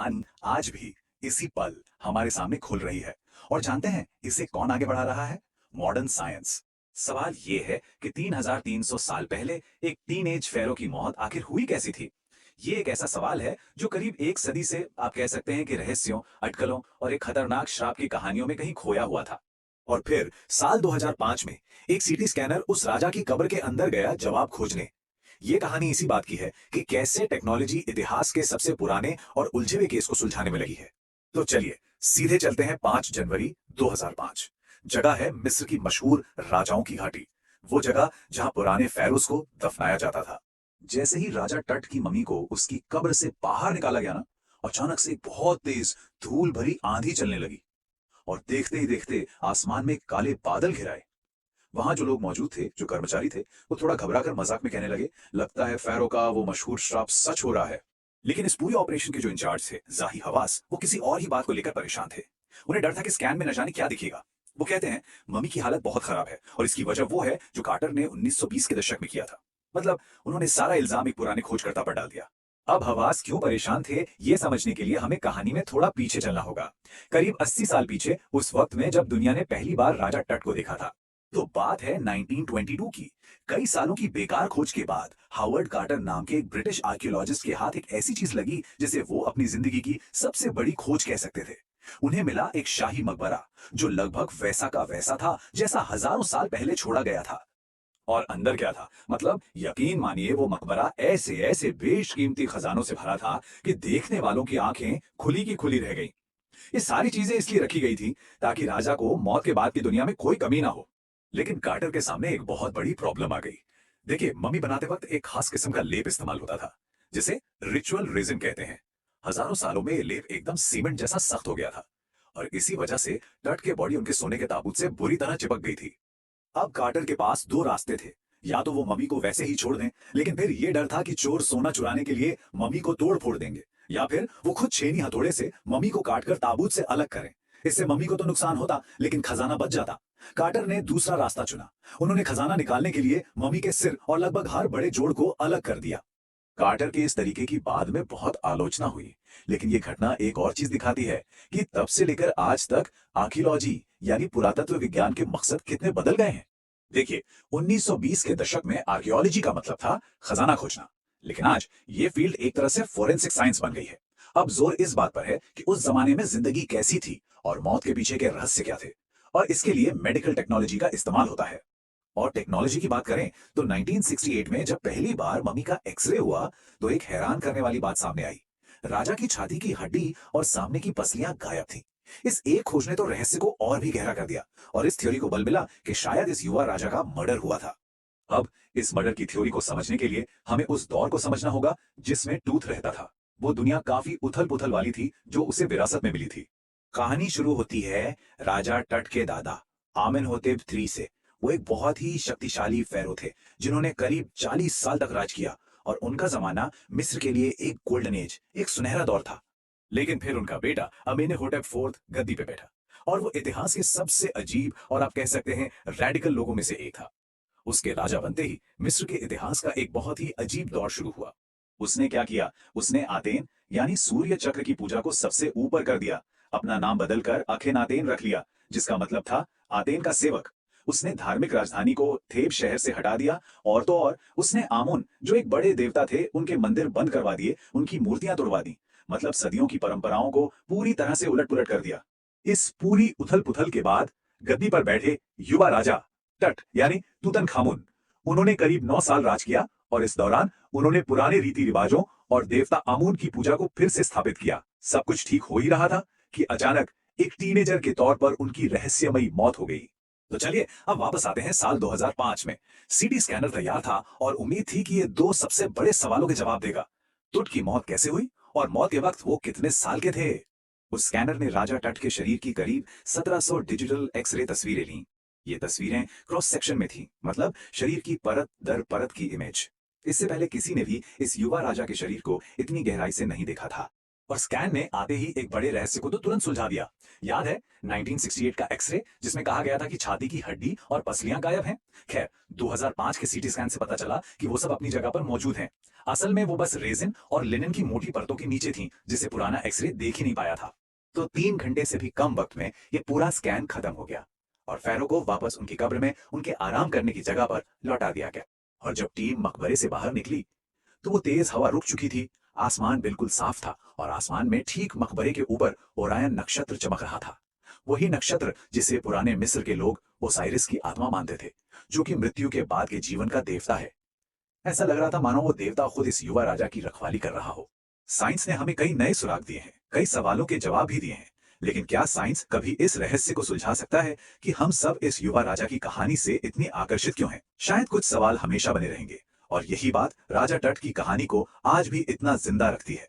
कहानी आज भी इसी पल हमारे सामने खुल रही है। और जानते हैं इसे कौन आगे बढ़ा रहा है? Modern science. सवाल ये है कि 3300 साल पहले एक टीनेज फेरो की मौत आखिर हुई कैसी थी? ये एक ऐसा सवाल है जो करीब एक सदी से आप कह सकते हैं कि रहस्यों, अटकलों और एक खतरनाक श्राप की कहानियों में कहीं खोया हुआ था। और फिर साल 2005 में एक सीटी स्कैनर उस राजा की कब्र के अंदर गया जवाब खोजने। ये कहानी इसी बात की है कि कैसे टेक्नोलॉजी इतिहास के सबसे पुराने और उलझे हुए केस को सुलझाने में लगी है। तो चलिए सीधे चलते हैं 5 जनवरी 2005। जगह है मिस्र की मशहूर राजाओं की घाटी। वो जगह जहां पुराने फेरोज को दफनाया जाता था। जैसे ही राजा टट की मम्मी को उसकी कब्र से बाहर निकाला गया ना, अचानक से एक बहुत तेज धूल भरी आंधी चलने लगी। और देखते ही देखते आसमान में काले बादल घिराए। वहां जो लोग मौजूद थे, जो कर्मचारी थे, वो थोड़ा घबराकर मजाक में कहने लगे, लगता है फैरो का वो मशहूर श्राप सच हो रहा है। लेकिन इस पूरे ऑपरेशन के जो इंचार्ज थे, जाही हवास, वो किसी और ही बात को लेकर परेशान थे। उन्हें डर था कि स्कैन में न जाने क्या दिखेगा। वो कहते हैं, मम्मी की हालत बहुत खराब है और इसकी वजह वो है जो कार्टर ने 1920 के दशक में किया था। मतलब उन्होंने सारा इल्जाम एक पुराने खोजकर्ता पर डाल दिया। अब हवास क्यों परेशान थे, ये समझने के लिए हमें कहानी में थोड़ा पीछे चलना होगा। करीब 80 साल पीछे, उस वक्त में जब दुनिया ने पहली बार राजा टट को देखा था। तो बात है 1922 की। कई सालों की बेकार खोज के बाद हावर्ड कार्टर नाम के एक ब्रिटिश आर्कियोलॉजिस्ट के हाथ एक ऐसी चीज लगी जिसे वो अपनी जिंदगी की सबसे बड़ी खोज कह सकते थे। उन्हें मिला एक शाही मकबरा जो लगभग वैसा का वैसा था जैसा हजारों साल पहले छोड़ा गया था। और अंदर क्या था, मतलब यकीन मानिए वो मकबरा ऐसे ऐसे बेशकीमती खजानों से भरा था कि देखने वालों की आंखें खुली की खुली रह गईं। ये सारी चीजें इसलिए रखी गई थी ताकि राजा को मौत के बाद की दुनिया में कोई कमी ना हो। लेकिन कार्टर के सामने एक बहुत बड़ी प्रॉब्लम आ गई। देखिए, मम्मी बनाते वक्त एक खास किस्म का लेप इस्तेमाल होता था, जिसे रिचुअल रेजिन कहते हैं। हजारों सालों में ये लेप एकदम सीमेंट जैसा सख्त हो गया था और इसी वजह से टट के बॉडी उनके सोने के ताबूत से बुरी तरह चिपक गई थी। अब कार्टर के पास दो रास्ते थे। या तो वो मम्मी को वैसे ही छोड़ दें, लेकिन फिर ये डर था कि चोर सोना चुराने के लिए मम्मी को तोड़ फोड़ देंगे, या फिर वो खुद छेनी हथौड़े से मम्मी को काटकर ताबूत से अलग करें। इससे मम्मी को तो नुकसान होता, लेकिन खजाना बच जाता। कार्टर ने दूसरा रास्ता चुना। उन्होंने खजाना निकालने के लिए मम्मी के सिर और लगभग हर बड़े जोड़ को अलग कर दिया। कार्टर के इस तरीके की बाद में बहुत आलोचना हुई, लेकिन ये घटना एक और चीज दिखाती है कि तब से लेकर आज तक आर्कियोलॉजी यानी पुरातत्व विज्ञान के मकसद कितने बदल गए हैं। देखिए, 1920 के दशक में आर्कियोलॉजी का मतलब था खजाना खोजना, लेकिन आज ये फील्ड एक तरह से फोरेंसिक साइंस बन गई है। अब जोर इस बात पर है कि उस जमाने में जिंदगी कैसी थी और मौत के पीछे के रहस्य क्या थे, और इसके लिए मेडिकल टेक्नोलॉजी का इस्तेमाल होता है। और टेक्नोलॉजी की बात करें तो 1968 में जब पहली बार मम्मी का एक्सरे हुआ, तो एक हैरान करने वाली बात सामने आई। राजा की छाती की हड्डी और सामने की पसलियां गायब थीं। इस एक खोज ने तो रहस्य को और भी गहरा कर दिया और इस थ्योरी को बल मिला कि शायद इस युवा राजा का मर्डर हुआ था। अब इस मर्डर की थ्योरी को समझने के लिए हमें उस दौर को समझना होगा जिसमें टूथ रहता था। वो दुनिया काफी उथल पुथल वाली थी जो उसे विरासत में मिली थी। कहानी शुरू होती है राजा टट के दादा आमेनहोतेप III से। वो एक बहुत ही शक्तिशाली फेरो थे जिन्होंने करीब 40 साल तक राज किया और उनका जमाना मिस्र के लिए एक गोल्डन एज, एक सुनहरा दौर था। लेकिन फिर उनका बेटा अमेनहोटेप IV गद्दी पे बैठा और वो इतिहास के सबसे अजीब और आप कह सकते हैं रैडिकल लोगों में से एक था। उसके राजा बनते ही मिस्र के इतिहास का एक बहुत ही अजीब दौर शुरू हुआ। उसने क्या किया, उसने आतेन यानी सूर्य चक्र की पूजा को सबसे ऊपर कर दिया। अपना नाम बदलकर अखेनातेन रख लिया, जिसका मतलब था आतेन का सेवक। उसने धार्मिक राजधानी को थेब शहर से हटा दिया और तो और उसने आमोन जो एक बड़े देवता थे उनके मंदिर बंद करवा दिए, उनकी मूर्तियां तोड़वा दी। मतलब सदियों की परंपराओं को पूरी तरह से उलट पुलट कर दिया। इस पूरी उथल पुथल के बाद गद्दी पर बैठे युवा राजा टट यानी तूतनखामुन, उन्होंने करीब 9 साल राज किया और इस दौरान उन्होंने पुराने रीति रिवाजों और देवता आमून की पूजा को फिर से स्थापित किया। सब कुछ ठीक हो ही रहा था कि अचानक एक टीनेजर के तौर पर उनकी रहस्यमयी मौत हो गई। तो चलिए अब वापस आते हैं साल 2005 में। सीटी स्कैनर तैयार था और उम्मीद थी कि ये दो सबसे बड़े सवालों के जवाब देगा। टुट की मौत कैसे हुई और मौत के वक्त वो कितने साल के थे। उस स्कैनर ने राजा टट के शरीर की करीब 1700 डिजिटल एक्सरे तस्वीरें लीं। ये तस्वीरें क्रॉस सेक्शन में थीं, मतलब शरीर की परत दर परत की इमेज। इससे पहले किसी ने भी इस युवा राजा के शरीर को इतनी गहराई से नहीं देखा था। और स्कैन ने आते ही एक बड़े रहस्य को तो तुरंत सुलझा दिया। याद है 1968 का एक्सरे जिसमें कहा गया था कि छाती की हड्डी और पसलियां गायब हैं। खैर 2005 के सीटी स्कैन से पता चला कि वो सब अपनी जगह पर मौजूद हैं। असल में वो बस रेजिन और लिनन की मोटी परतों के नीचे थी जिसे पुराना एक्सरे देख ही नहीं पाया था। तो 3 घंटे से भी कम वक्त में ये पूरा स्कैन खत्म हो गया और फैरो को वापस उनकी कब्र में उनके आराम करने की जगह पर लौटा दिया गया। और जब टीम मकबरे से बाहर निकली तो वो तेज हवा रुक चुकी थी। आसमान बिल्कुल साफ था और आसमान में ठीक मकबरे के ऊपर ओरायन नक्षत्र चमक रहा था। वही नक्षत्र जिसे पुराने मिस्र के लोग ओसाइरिस की आत्मा मानते थे, जो कि मृत्यु के बाद के जीवन का देवता है। ऐसा लग रहा था मानो वो देवता खुद इस युवा राजा की रखवाली कर रहा हो। साइंस ने हमें कई नए सुराग दिए हैं, कई सवालों के जवाब भी दिए हैं, लेकिन क्या साइंस कभी इस रहस्य को सुलझा सकता है कि हम सब इस युवा राजा की कहानी से इतनी आकर्षित क्यों हैं? शायद कुछ सवाल हमेशा बने रहेंगे और यही बात राजा टट की कहानी को आज भी इतना जिंदा रखती है।